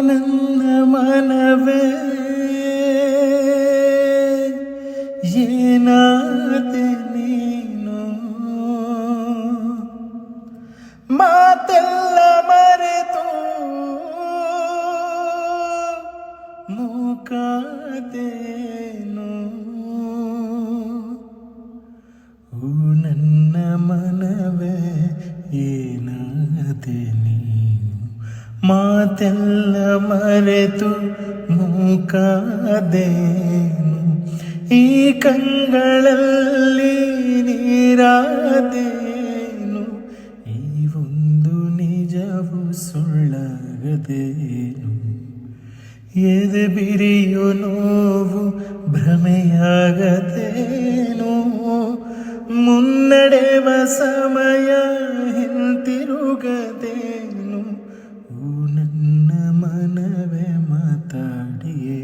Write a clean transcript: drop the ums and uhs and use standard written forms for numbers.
ನನ್ನ ಮನವೇ ಏನಾದೆ ನೀನು ಮಾತೆಲ್ಲ ಮರೆತು ಮೂಕಾದೇನು ಓ ನನ್ನ ಮನವೇ ಏನಾದೆ ನೀನು ಮಾತೆಲ್ಲ ಮರೆತು ಮೂಕಾದೇನು ಈ ಕಂಗಳಲ್ಲಿ ನೀರಾದೇನು ಈ ಒಂದು ನಿಜವು ಸುಳ್ಳಾಗದೇನು ಎದೆ ಬಿರಿಯು ನೋವು ಭ್ರಮೆಯಾಗದೇನು ಮುನ್ನಡೆವ ಸಮಯ ಹಿಂತಿರುಗದೇನು ಓ ನನ್ನ ಮನವೇ ಮಾತಾಡಿಯೇ